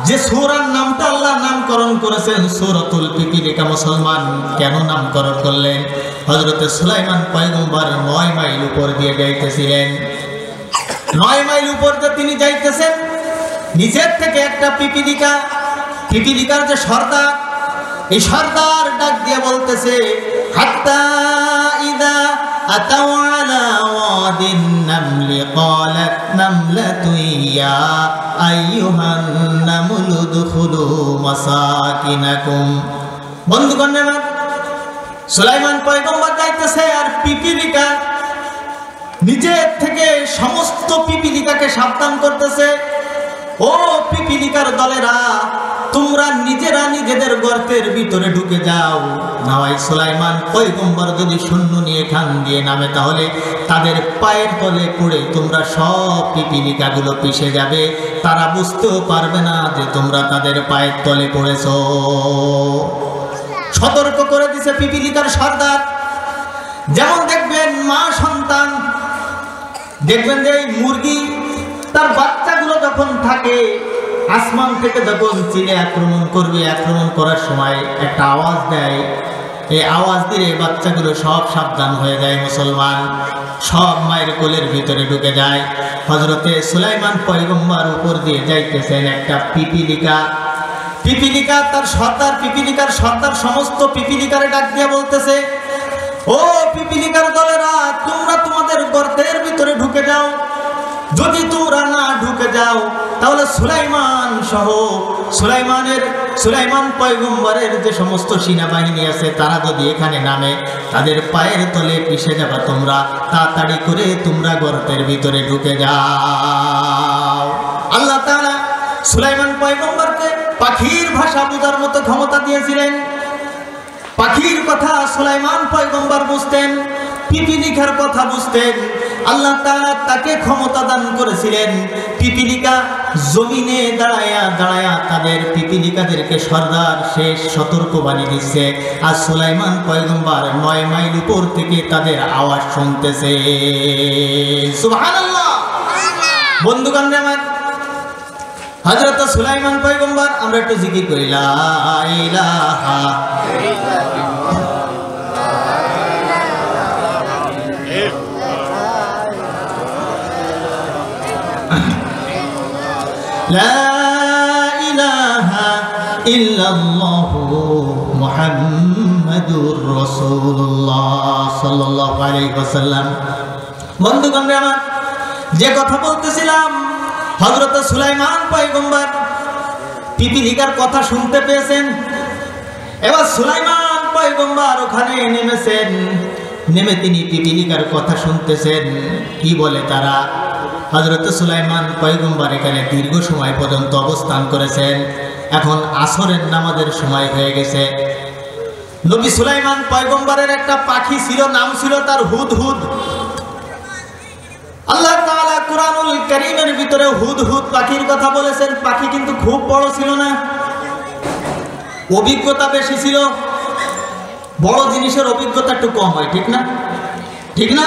যে সূরার নামটা আল্লাহ নামকরণ করেছেন সূরাতুল পিপিলিকা, মুসলমান কেন নামকরণ করলেন? হযরত সুলাইমান পয়গম্বর 9 মাইল উপর দিয়ে যাইতেছিলেন। 9 মাইল উপর দিয়ে তিনি যাইতেছেন, নিচের থেকে একটা পিপিলিকার যে সর্দার, এই সর্দার ডাক দিয়ে বলতেছে, হাত্তা ইদা আতাও আলা ওয়াদিন নামলি ক্বালাত নামলাতু ইয়া আইয়ুহান নামলু দুখুলু মাসাকিনাকুম। বন্ধুগণ আমার, সুলাইমান পয়গম্বর যাইতেছে আর পিপিলিকা নিচের থেকে সমস্ত পিপিলিকাকে সাবধান করতেছে, ও পিপিলিকার দলেরা, তোমরা নিজেরা নিজেদের গর্তের ভিতরে ঢুকে যাও, না হয় সুলাইমান পয়গম্বর যদি সৈন্য নিয়ে খান দিয়ে নামে তাহলে তাদের পায়ের তলে পড়ে তোমরা সব পিপিলিকাগুলো পিষে যাবে, তারা বুঝতেও পারবে না যে তোমরা তাদের পায়ের তলে পড়েছো। সতর্ক করে দিছে পিপিলিকার সর্দার। যেমন দেখবেন মা সন্তান, দেখবেন যে এই মুরগি তার বাচ্চাগুলো যখন থাকে, আসমান থেকে যখন চিলে আক্রমণ করবে, আক্রমণ করার সময় একটা আওয়াজ দেয়, এই আওয়াজ দিয়ে বাচ্চাগুলো সব সাবধান হয়ে যায়, মুসলমান সব মায়ের কোলের ভিতরে ঢুকে যায়। হযরতে সুলাইমান পয়গম্বর উপর দিয়ে যাইতেছেন একটা পিপিলিকা তার সর্দার, পিপিলিকার সর্দার সমস্ত পিপিলিকারে ডাক দিয়ে বলতেছে, ও পিপিলিকার দলেরা, তোমরা তোমাদের গর্তের ভিতরে ঢুকে যাও, যদি তোমরা না ঢুকে যাও তাহলে সুলাইমান সহ সুলাইমান পয়গম্বরের যে সমস্ত সেনাবাহিনী আছে তারা যদি এখানে নামে, তাদের পায়ের তলে পিষে যাবা তোমরা, তাড়াতাড়ি করে তোমরা গর্তের ভিতরে ঢুকে যাও। আল্লাহ তাআলা সুলাইমান পয়গম্বরকে পাখির ভাষা বোঝার মতো ক্ষমতা দিয়েছিলেন। পাখির কথা সুলাইমান পয়গম্বর বুঝতেন, পিপিলিকার কথা বুঝতেন। আল্লাহ তাআলা তাকে ক্ষমতা দান করেছিলেন। পিপিলিকা জমিনে দাঁড়ায়া তাদের পিপিলিকাদেরকে সর্দার শেষ সতর্কবাণী দিচ্ছে, আর সুলাইমান পয়গম্বর 9 মাইল উপর থেকে তাদের আওয়াজ শুনতেছে। সুবহানাল্লাহ। বন্ধুগণ আমার, হযরত সুলাইমান পয়গম্বর, আমরা একটু জিকির করি, লা ইলাহা লা ইলাহা ইল্লাল্লাহু মুহাম্মাদুর রাসূলুল্লাহ সাল্লাল্লাহু আলাইহি ওয়াসাল্লাম। বন্ধুগণ আমার, যে কথা বলতেছিলাম, হযরত সুলাইমান পয়গম্বর পিপিলিকার কথা শুনতে পেয়েছেন। এবার সুলাইমান পয়গম্বর ওখানে নেমেছেন, নেমে তিনি পিপিলিকার কথা শুনতেছেন। কি বলে তারা? হযরত সুলাইমান পয়গম্বর এখানে দীর্ঘ সময় পর্যন্ত অবস্থান করেছেন। এখন আসরের নামাজের সময় হয়ে গেছে। নবী সুলাইমান পয়গম্বরের একটা পাখি ছিল, নাম ছিল তার হুদহুদ। আল্লাহ তাআলা কুরআনুল কারীমের ভিতরে হুদহুদ পাখির কথা বলেছেন। পাখি কিন্তু খুব বড় ছিল না, অভিজ্ঞতা বেশি ছিল। বড় জিনিসের অভিজ্ঞতা একটু কম হয়, ঠিক না? ঠিক না?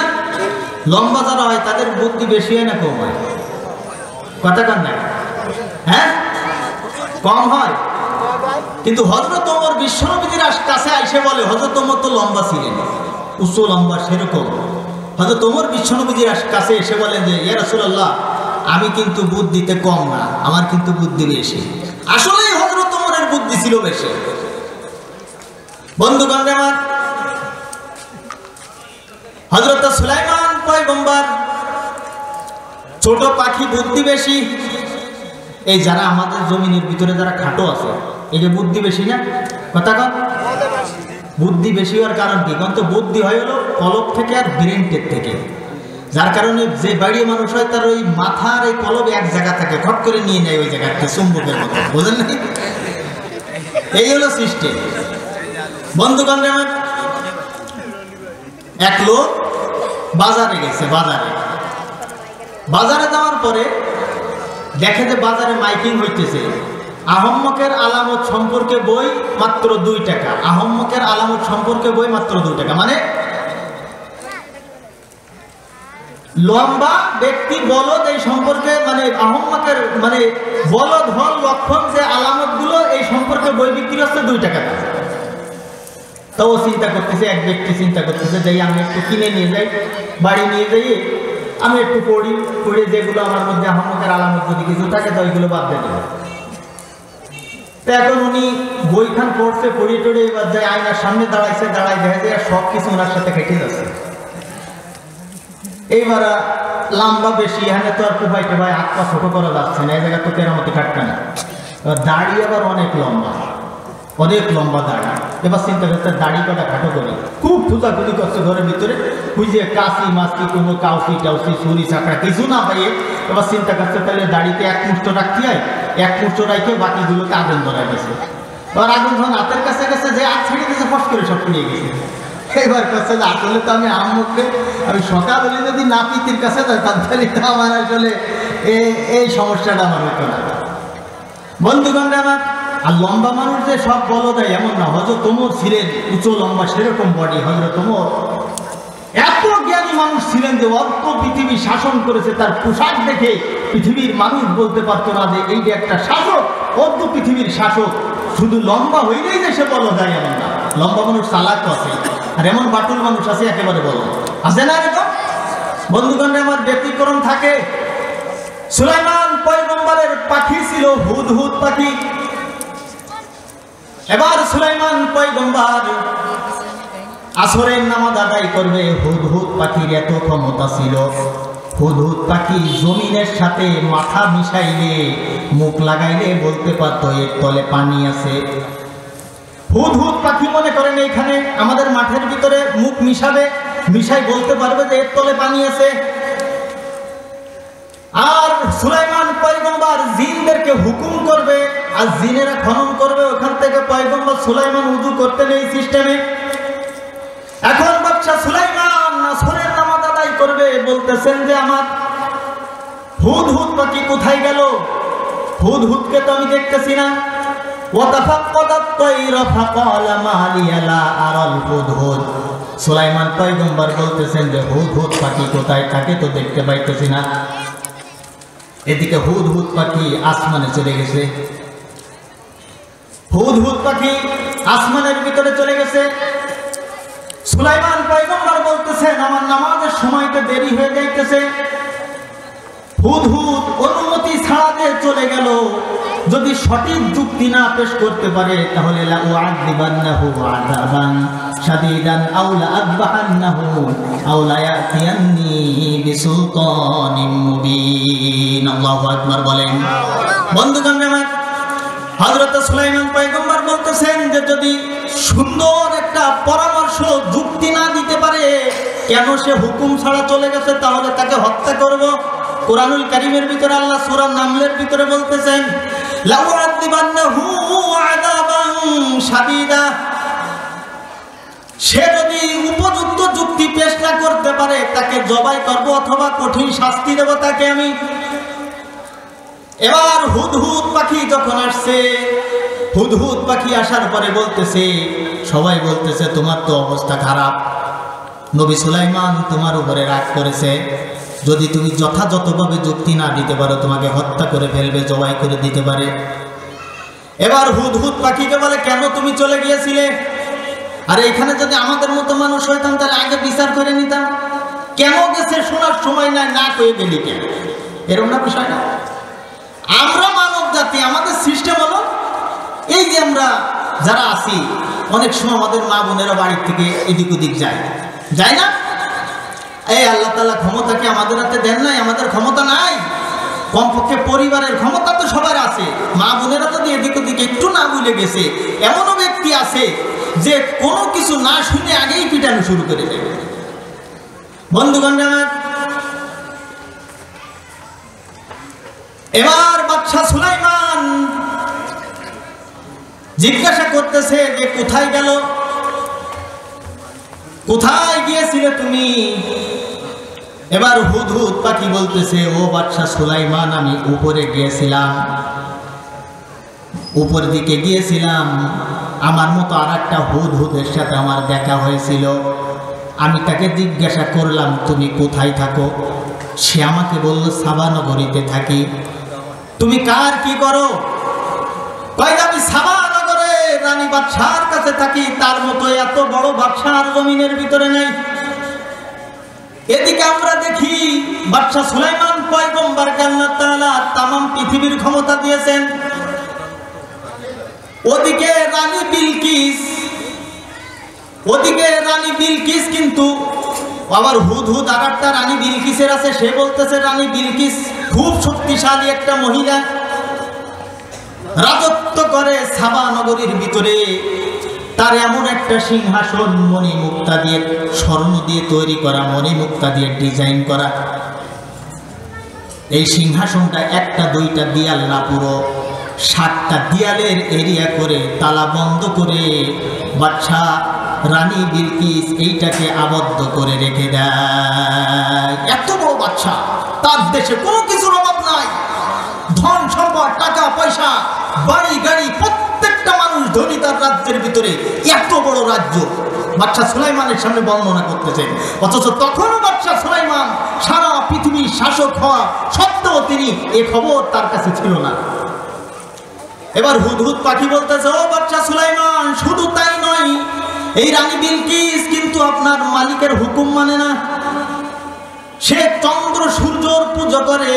লম্বা যারা হয় তাদের বুদ্ধি বেশি হয় না কম হয়? কথা কন না? হ্যাঁ, কম হয়। কিন্তু হযরত ওমর বিশ্বনবীর কাছে আইসে বলে, হযরত ওমর তো লম্বা ছিলেন, উচ্চ লম্বা, সেরকম হযরত ওমর বিশ্বনবীর কাছে এসে বলেন যে, ইয়া রাসূলুল্লাহ, আমি কিন্তু বুদ্ধিতে কম না, আমার কিন্তু বুদ্ধি বেশি। আসলেই হযরত ওমরের বুদ্ধি ছিল বেশি। বন্ধুগণ আমার, হযরত সুলাইমান পয়গম্বর ছোট পাখি, বুদ্ধি বেশি। এই যারা আমাদের জমিনের ভিতরে যারা খাটো আছে, এই যে বুদ্ধি বেশি না? কথা কন, বুদ্ধি বেশি হওয়ার কারণ কি? কারণ তো বুদ্ধি হয় হলো কলব থেকে আর ব্রেনটের থেকে, যার কারণে যে বাড়ির মানুষ হয় তার ওই মাথার এই কলব এক জায়গা থাকে, খট করে নিয়ে নেয় ওই জায়গাতে, চুম্বকের মতো, বুঝলেন না? এই হলো সিস্টেম। বন্ধুগণ আমার, এক লোক বাজারে গেছে। বাজারে যাওয়ার পরে দেখে যে বাজারে মাইকিং হইতেছে, আহম্মকের আলামত সম্পর্কে বই মাত্র 2 টাকা, আহম্মকের আলামত সম্পর্কে বই মাত্র 2 টাকা। মানে লম্বা ব্যক্তি বলদ এই সম্পর্কে মানে আহম্মকের মানে বলদ হল লক্ষণ যে আলামতগুলো এই সম্পর্কে বই বিক্রি হচ্ছে 2 টাকা দাম। তো ও চিন্তা করতেছে, এক ব্যক্তি চিন্তা করতেছে যে আমি একটু কিনে নিয়ে যাই, বাড়ি নিয়ে যাই, আমি একটু পড়ে যেগুলো আমার মধ্যে আহম্মকের আলামত যদি কিছু থাকে তো ওইগুলো বাদ দিয়ে দেবো। তো এখন উনি বইখান পড়ছে, পড়িয়ে টড়ে এবার যায় আয়নার সামনে দাঁড়াইছে, দাঁড়ায় দেখা যায় সব কিছু ওনার সাথে কেটে যাচ্ছে। এইবার লম্বা বেশি, এখানে তো আর কুপাইতে ভাই হাত পা ছোট করা যাচ্ছে না, এই জায়গা তো কেরামতি কাটবে না। দাড়ি আবার অনেক লম্বা দাড়ি। এবার চিন্তা করতে দাড়ি কটা খাটো করে খুব খুঁজাখুঁজি করছে ঘরের ভিতরে, খুঁজে কাশি মাছি কোনো কাউসি টাউসি ছুরি চাকরা কিছু না পাইয়ে এবার চিন্তা করতে তাহলে দাড়িতে এক মুষ্ট রাখতে হয়, এক মুষ্ট রাখে বাকিগুলোকে আগুন ধরা গেছে। এবার আগুন যখন হাতের কাছে গেছে যে হাত ছেড়ে দিয়েছে ফস করে সব পুড়িয়ে গেছে। এবার কাছে আসলে তো আমি আম্মুকে আমি সকাল হলে যদি নাপিতির কাছে যেতাম তাহলে তো আমার আসলে এই সমস্যাটা আমার হতো না। বন্ধুগণ আমার, আর লম্বা মানুষ যে সব বলো দেয় এমন না। হযরত ওমর ছিলেন উঁচু লম্বা, সেরকম বডি। হযরত ওমর এত জ্ঞানী মানুষ ছিলেন যে অল্প পৃথিবী শাসন করেছে, তার পোশাক দেখে পৃথিবীর মানুষ বলতে পারতো না যে এই যে একটা শাসক, অর্ধ পৃথিবীর শাসক। শুধু লম্বা হইলেই যে সে বলো যায় এমন না, লম্বা মানুষ চালাক আছে, আর এমন বাটুল মানুষ আছে একেবারে বলো আছে না এরকম। বন্ধুগণ আমার, ব্যতিক্রম থাকে। সুলাইমান পয়গম্বরের পাখি ছিল হুদহুদ পাখি। এবার সুলাইমান পয়গম্বর আসরের নামাজ আদায় করবে, হুদহুদ পাখির এত ক্ষমতা ছিল, হুদহুদ পাখি জমিনের সাথে মাথা মিশাইলে মুখ লাগাইলে বলতে পারতো এর তলে পানি আছে। হুদহুদ পাখি মনে করেন এইখানে আমাদের মাঠের ভিতরে মুখ মিশাবে, মিশাই বলতে পারবে যে এর তলে পানি আছে। আর সুলাইমান পয়গম্বর জিনদেরকে হুকুম করবে, আর জিনেরা খনন করবে, ওখান থেকে পয়গম্বর সুলাইমান উযু করতেন এই সিস্টেমে। এখন বাদশা সুলাইমান আসরের নামাজ আদায় করবে, বলতেছেন যে আমার হুদহুদ পাখি কোথায় গেল? হুদহুদকে তো আমি দেখতেছি না। সুলাইমান পয়গম্বর বলতেছেন যে হুদহুদ পাখি কোথায়, তাকে তো দেখতে পাইতেছি না। এদিকে হুদহুদ পাখি আসমানে চলে গেছে, হুদহুদ পাখি আসমানের ভিতরে চলে গেছে। সুলাইমান পয়গম্বর বলতেছেন আমার নামাজের সময়টা দেরি হয়ে যাইতেছে। হুদহুদ অনুমতি ছাড়া দিয়ে চলে গেল। যদি সঠিক যুক্তি না পেশ করতে পারে তাহলে লাউআযিবান্নাহু আযাবান শাদীদান আও লাআযবাহান্নাহু আও লায়াতিয়ান্নি বিসুলতানিন মুবিন। আল্লাহু আকবার বলেন। বন্ধুগণ আমার, হযরত সুলাইমান পয়গম্বর বলতেছেন যে যদি সুন্দর একটা পরামর্শ যুক্তি না দিতে পারে, কেন সে হুকুম ছাড়া চলে গেছে, তাহলে তাকে হত্যা করব। কোরআনুল কারীমের ভিতরে আল্লাহ সূরা নামলের ভিতরে বলতেছেন লাউআযিবান্নাহু আযাবান শাদীদা। সে যদি উপযুক্ত যুক্তি পেশ না করতে পারে তাকে জবাই করব অথবা কঠিন শাস্তি দেব তাকে আমি। এবার হুদহুদ পাখি যখন আসছে, হুদহুদ পাখি আসার পরে বলতেছে, সবাই বলতেছে তোমার তো অবস্থা খারাপ, নবী সুলাইমান তোমার উপরে রাগ করেছে, যদি তুমি যথাযথভাবে যুক্তি না দিতে পারো তোমাকে হত্যা করে ফেলবে, জবাই করে দিতে পারে। এবার হুদহুদ পাখিকে বলে কেন তুমি চলে গিয়েছিলে? আর এখানে যদি আমাদের মতো মানুষ হইতাম তাহলে আগে বিচার করে নিতাম। কেন গেছে শোনার সময় নাই, না কয়ে গেলি কেন? এরকম না বিষয় না। আমরা মানব জাতি, আমাদের সিস্টেম হলো এই যে আমরা যারা আছি অনেক সময় আমাদের মা বোনেরা বাড়ির থেকে এদিক ওদিক যায় না? এই আল্লাহ তাআলা ক্ষমতা কি আমাদের হাতে দেন নাই? আমাদের ক্ষমতা নাই? কমপক্ষে পরিবারের ক্ষমতা তো সবার আছে। মা বোনেরা যদি এদিক ওদিক একটু না ভুলে গেছে, এমনও ব্যক্তি আছে যে কোনো কিছু না শুনে আগেই পিটানো শুরু করে দেবে। বন্ধুগণ আমার, এবার বাদশা সুলাইমান জিজ্ঞাসা করতেছে যে কোথায় গেল, কোথায় গিয়েছিলে তুমি? এবার হুদহুদ পাখি বলতেছে ও বাদশা সুলাইমান আমি উপরে গিয়েছিলাম, উপর দিকে গিয়েছিলাম, আমার মতো আর একটা হুদহুদের সাথে আমার দেখা হয়েছিল। আমি তাকে জিজ্ঞাসা করলাম তুমি কোথায় থাকো? সে আমাকে বলল সাবা নগরীতে থাকি। তুমি কার কি করো? আমি সাবা নগরে রানী বাদশার কাছে থাকি, তার মতো এত বড় বাদশার জমিনের ভিতরে নেই। এদিকে আমরা দেখি বাদশা সুলাইমান পয়গম্বরকে আল্লাহ তাআলা তামাম পৃথিবীর ক্ষমতা দিয়েছেন। ওদিকে রানী বিলকিস কিন্তু আবার হুদহুদ আর একটা রানী বিলকিসের আছে। সে বলতেছে রানী বিলকিস খুব শক্তিশালী একটা মহিলা, রাজত্ব করে সাবা নগরীর ভিতরে। তার এমন একটা সিংহাসন মণিমুক্তা দিয়ে, স্বর্ণ দিয়ে তৈরি করা, মণিমুক্তা দিয়ে ডিজাইন করা। এই সিংহাসনটা একটা দুইটা দিয়াল না, পুরো 7টা দিয়ালের এরিয়া করে তালা বন্ধ করে বাদশা রানী বিলকিস এইটাকে আবদ্ধ করে রেখে দেয়। এত বড় বাদশা, তার দেশে কোনো কিছুর অভাব নাই, ধন সম্পদ, টাকা পয়সা, বাড়ি গাড়ি, প্রত্যেকটা মানুষ ধনী তার রাজ্যের ভিতরে। এত বড় রাজ্য বাদশা সুলাইমানের সামনে বর্ণনা করতেছেন। অথচ তখনও বাদশা সুলাইমান সারা পৃথিবীর শাসক হওয়া সত্ত্বেও তিনি এ খবর তার কাছে ছিল না। এবার হুদহুদ পাখি বলতেছে, ও বাদশা সুলাইমান, শুধু তাই নয়, এই রানী বিলকিস কিন্তু আপনার মালিকের হুকুম মানে না। সে চন্দ্র সূর্যর পূজা করে,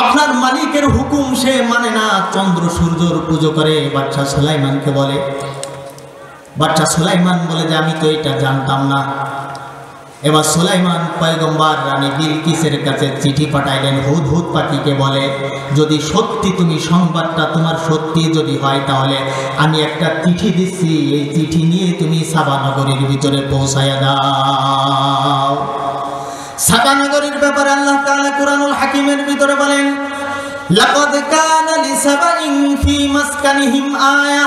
আপনার মালিকের হুকুম সে মানে না, চন্দ্র সূর্যর পুজো করে। বাদশা সুলাইমানকে বলে, বাদশা সুলাইমান বলে যে আমি তো এটা জানতাম না। এবার সুলাইমান পয়গম্বর রানী বিলকিসের কাছে চিঠি পাঠাইলেন। হুদহুদ পাখিকে বলে, যদি সত্যি তুমি সংবাদটা তোমার সত্যি যদি হয়, তাহলে আমি একটা চিঠি দিচ্ছি, এই চিঠি নিয়ে তুমি সাবা নগরীর ভিতরে পৌঁছায়া দাও। সাবা নগরীর ব্যাপারে আল্লাহ তাআলা কুরআনুল হাকিমের ভিতরে বলেন, লাকাদ কানা লিসাবাইন ফি মাসকানিহিম আয়া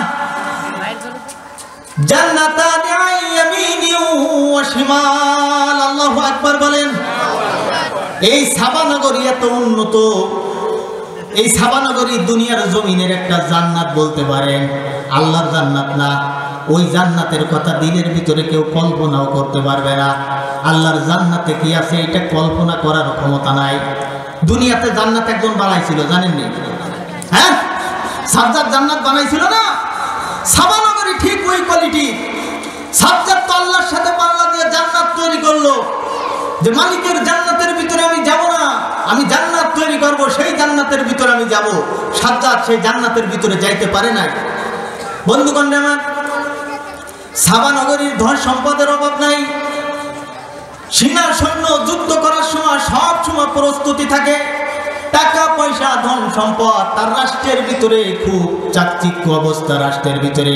জান্নাতানি আন ইয়ামিনি ওয়া শিমাল। আল্লাহু আকবার বলেন। এই সাবা নগরী এত উন্নত, এই সাবা নগরী দুনিয়ার জমিনের একটা জান্নাত বলতে পারেন, আল্লাহর জান্নাত না। ওই জান্নাতের কথা দিলের ভিতরে কেউ কল্পনাও করতে পারবে না। আল্লাহর জান্নাতে কি আছে এটা কল্পনা করার ক্ষমতা নাই। দুনিয়াতে জান্নাত একজন বানাইছিল, জানেননি? হ্যাঁ, সাজ্জাদ জান্নাত বানাইছিল না? সাবা নগরী ঠিক ওই কোয়ালিটি। সাজ্জাদ তো আল্লাহর সাথে পাল্লা দিয়ে জান্নাত তৈরি করলো, যে মালিকের জান্নাতের ভিতরে আমি যাব না, আমি জান্নাত তৈরি করব, সেই জান্নাতের ভিতরে আমি যাব। সাজ্জাদ সেই জান্নাতের ভিতরে যাইতে পারে নাই। বন্ধুগণ আমার, সাবা নগরীর ধন সম্পদের অভাব নাই। সেনা সৈন্য যুদ্ধ করার সময় সব সময় প্রস্তুতি থাকে, টাকা পয়সা ধন সম্পদ। তার রাষ্ট্রের ভিতরে খুব চাকচিক্য অবস্থা। রাষ্ট্রের ভিতরে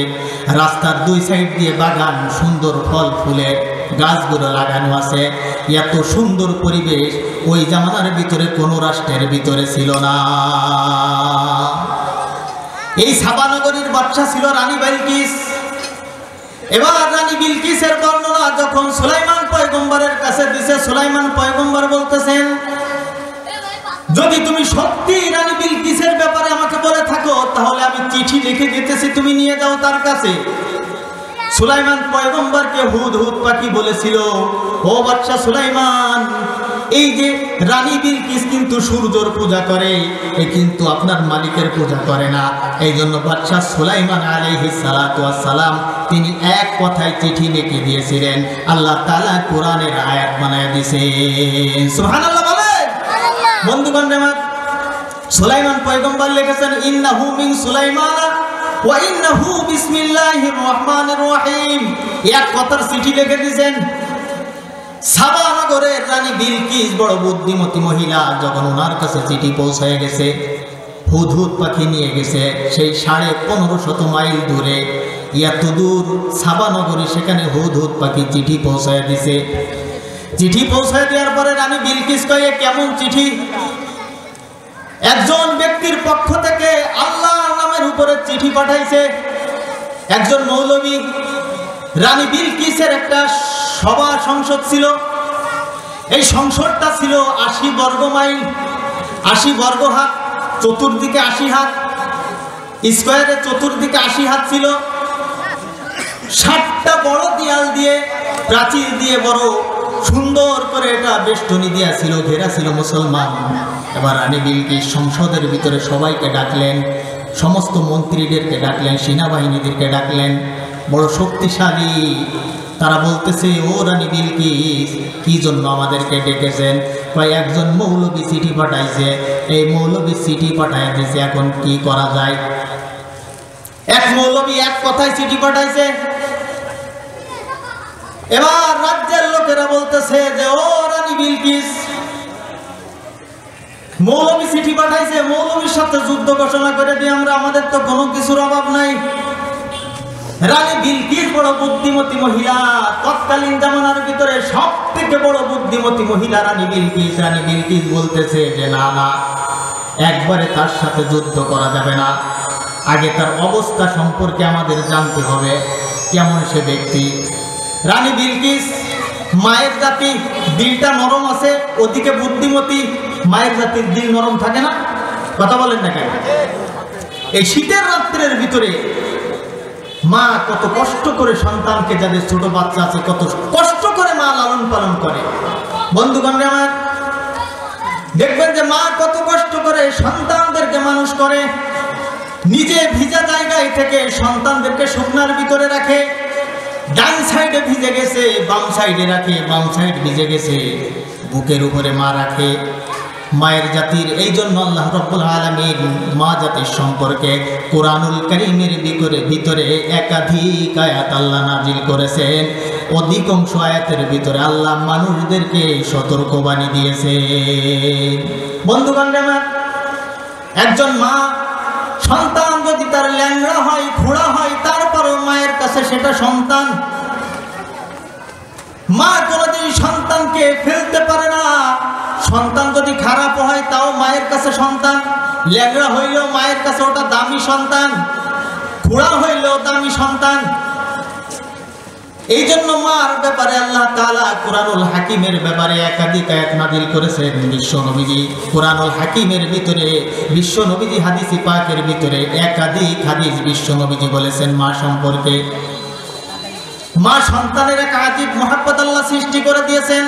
রাস্তার 2 সাইড দিয়ে বাগান, সুন্দর ফল ফুলের গাছগুলো লাগানো আছে। এত সুন্দর পরিবেশ ওই জামানার ভিতরে কোনো রাষ্ট্রের ভিতরে ছিল না। এই সাবা নগরীর বাদশা ছিল রানী বিলকিস। এবার রানী বিলকিসের বর্ণনা যখন সুলাইমান পয়গম্বরের কাছে দিছে, সুলাইমান পয়গম্বর বলতেছেন, যদি তুমি সত্যি রানী বিলকিসের ব্যাপারে আমাকে বলে থাকো, তাহলে আমি চিঠি লিখে দিতেছি, তুমি নিয়ে যাও তার কাছে। সুলাইমান পয়গম্বরকে হুদহুদ পাখি বলেছিল, ও বাদশা সুলাইমান, এই যে রানী বিলকিস কিন্তু সূর্যর পূজা করে, এ কিন্তু আপনার মালিকের পূজা করে না। এই জন্য বাদশা সুলাইমান আলাইহিস সালাতু ওয়াস সালাম তিনি এক কথায় চিঠি লিখে দিয়েছিলেন। আল্লাহ তাআলা কোরআনের আয়াত বানায় দিয়েছেন। সুবহানাল্লাহ বলেন। বন্ধুগণ আমার, সুলাইমান পয়গম্বর লিখেছেন, ইন্নাহু মিন সুলাইমান ওয়া ইন্নাহু বিসমিল্লাহির রহমানির রহিম। এক কথার চিঠি লিখে দিয়েছেন। সাবা নগরের রানী বিলকিস বড় বুদ্ধিমতী মহিলা। যখন ওনার কাছে চিঠি পৌঁছায় গেছে, হুদহুদ পাখি নিয়ে গেছে সেই 1550 মাইল দূরে, এত দূর সাবা নগরী, সেখানে হুদহুদ পাখি চিঠি পৌঁছায় দিছে। চিঠি পৌঁছায় দেওয়ার পরে রানী বিলকিস কয়ে, কেমন চিঠি? একজন ব্যক্তির পক্ষ থেকে আল্লাহর নামের উপরে চিঠি পাঠাইছে, একজন মৌলবী। রানী বিলকিসের একটা সভা সংসদ ছিল। এই সংসদটা ছিল 80 বর্গ মাইল, 80 বর্গ হাত, চতুর্দিকে 80 হাত, স্কোয়ারে চতুর্দিকে 80 হাত ছিল। 7টা বড় দেয়াল দিয়ে, প্রাচীর দিয়ে বড় সুন্দর করে এটা বেষ্টনী দেয়া ছিল, ঘেরা ছিল মুসলমান। এবার রানী বিলকিস সংসদের ভিতরে সবাইকে ডাকলেন, সমস্ত মন্ত্রীদেরকে ডাকলেন, সেনাবাহিনীদেরকে ডাকলেন, বড় শক্তিশালী। তারা বলতেছে, ও রানী বিলকিস, কি জন্য আমাদেরকে ডেকেছেন? কয় একজন মৌলবী চিঠি পাঠাইছে, এই মৌলবী চিঠি পাঠায় দিয়েছে, এখন কি করা যায়? এক মৌলবী এক কথায় চিঠি পাঠাইছে। এবার রাজ্যের লোকেরা বলতেছে যে, ও রানী বিলকিস, মৌলবী চিঠি পাঠাইছে, মৌলবীর সাথে যুদ্ধ ঘোষণা করে দিয়ে আমরা, আমাদের তো কোনো কিছুর অভাব নাই। রানী বিলকিস বড় বুদ্ধিমতী মহিলা, তৎকালীন জামানার ভিতরে সব থেকে বড় বুদ্ধিমতী মহিলা রানী বিলকিস। রানী বিলকিস বলতেছে যে না না, একবারে তার সাথে যুদ্ধ করা যাবে না, আগে তার অবস্থা সম্পর্কে আমাদের জানতে হবে, কেমন সে ব্যক্তি। রানী বিলকিস মায়ের জাতি, দিলটা নরম আছে, ওদিকে বুদ্ধিমতী। মায়ের জাতির দিল নরম থাকে না? কথা বলেন না কেন? এই শীতের রাত্রের ভিতরে মা কত কষ্ট করে সন্তানকে, যাদের ছোট বাচ্চা আছে, কত কষ্ট করে মা লালন পালন করে। বন্ধুগণ আমার, দেখবেন যে মা কত কষ্ট করে সন্তানদেরকে মানুষ করে। নিজে ভিজা জায়গায় থেকে সন্তানদেরকে শুকনার ভিতরে রাখে, ডান সাইডে ভিজে গেছে বাম সাইডে রাখে, বাম সাইড ভিজে গেছে বুকের উপরে মা রাখে। মায়ের জাতির এই জন্য আল্লাহ রাব্বুল আলামিন মা জাতির সম্পর্কে কোরআনুল কারীমের ভিতরে একাধিক আয়াত আল্লাহ নাজিল করেছেন। অধিকাংশ আয়াতের ভিতরে আল্লাহ মানুষদেরকে সতর্কবাণী দিয়েছে। বন্ধুগণ আমার, একজন মা সন্তান যদি তার ল্যাংড়া হয়, খোড়া হয়, তারপরও মায়ের কাছে সেটা সন্তান। মা কোনোদিন সন্তানকে ফেলতে পারে না। সন্তান যদি খারাপ হয় তাও মায়ের কাছে সন্তান, ল্যাংড়া হইলেও মায়ের কাছে ওটা দামি সন্তান, খোড়া হইলেও দামি সন্তান। এই জন্য মার ব্যাপারে আল্লাহ তাআলা কুরআনুল হাকিমের ব্যাপারে একাধিক আয়াত নাযিল করেছেন। বিশ্ব নবীজি কুরআনুল হাকিমের ভিতরে, বিশ্ব নবীজি হাদিসে পাকের ভিতরে একাধিক হাদিস বিশ্ব নবীজি বলেছেন মা সম্পর্কে। মা সন্তানের এক আজীব মহব্বত আল্লাহ সৃষ্টি করে দিয়েছেন।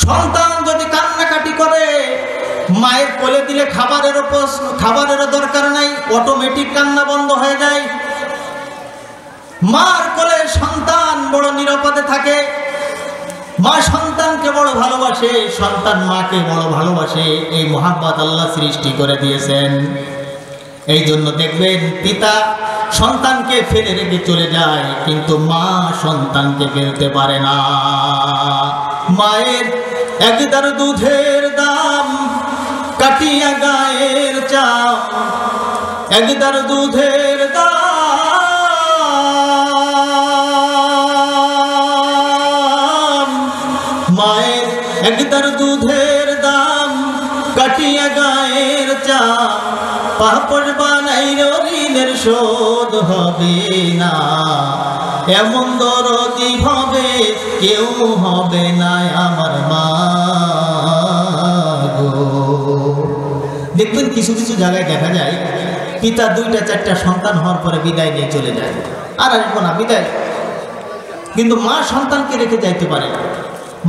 সন্তান যদি কান্নাকাটি করে, মায়ের কোলে দিলে খাবারেরও দরকার নাই, অটোমেটিক কান্না বন্ধ হয়ে যায়। মার কোলে সন্তান বড় নিরাপদে থাকে। মা সন্তানকে বড় ভালোবাসে, সন্তান মাকে বড় ভালোবাসে। এই মহব্বত আল্লাহ সৃষ্টি করে দিয়েছেন। এই জন্য দেখবেন পিতা সন্তানকে ফেলে রেখে চলে যায়, কিন্তু মা সন্তানকে ফেলতে পারে না। মায়ের একদার দুধের দাম কাটিয়া গায়ের চাম, একদার দুধের দাম, মায়ের একদার দুধের দাম কাটিয়া গায়ের চাম, পাপড় বানাইল ঋণের শোধ হবে না, এমন দরদি হবে কেউ হবে না আমার মা গো। দেখবেন কিছু কিছু জায়গায় দেখা যায় পিতা 2টা 4টা সন্তান হওয়ার পরে বিদায় নিয়ে চলে যায়, আর আসবো না বিদায়। কিন্তু মা সন্তানকে রেখে যাইতে পারে না।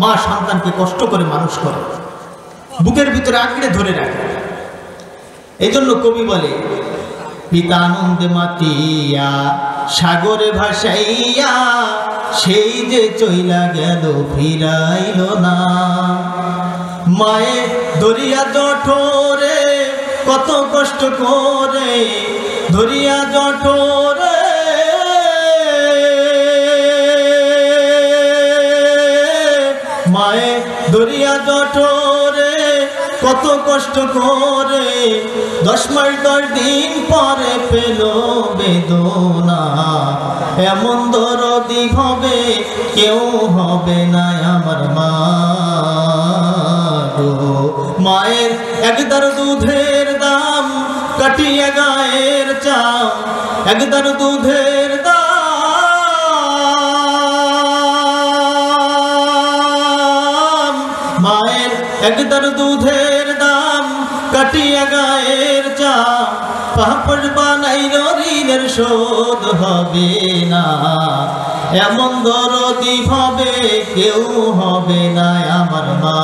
মা সন্তানকে কষ্ট করে মানুষ করে, বুকের ভিতরে আঁকড়ে ধরে রাখে। এই জন্য কবি বলে, পিতা আনন্দে মাতিয়া সাগরে ভাসাইয়া, সেই যে চইলা গেল ফিরাইল না। মায়ে ধরিয়া জঠরে কত কষ্ট করে, ধরিয়া জঠরে মায়ে ধরিয়া জঠরে কত কষ্ট করে, 10 মাস 10 দিন পরে পেল বেদনা, এমন দরদি হবে কেউ হবে না আমার মা গো। মায়ের একদার দুধের দাম কাটিয়া গায়ের চাম, একদার দুধের দাম, মায়ের একদার দুধের দাম কাটিয়া গায়ের চাম, পাপড় বানাইল ঋণের শোধ হবে না, এমন দরদি হবে কেউ হবে না আমার মা।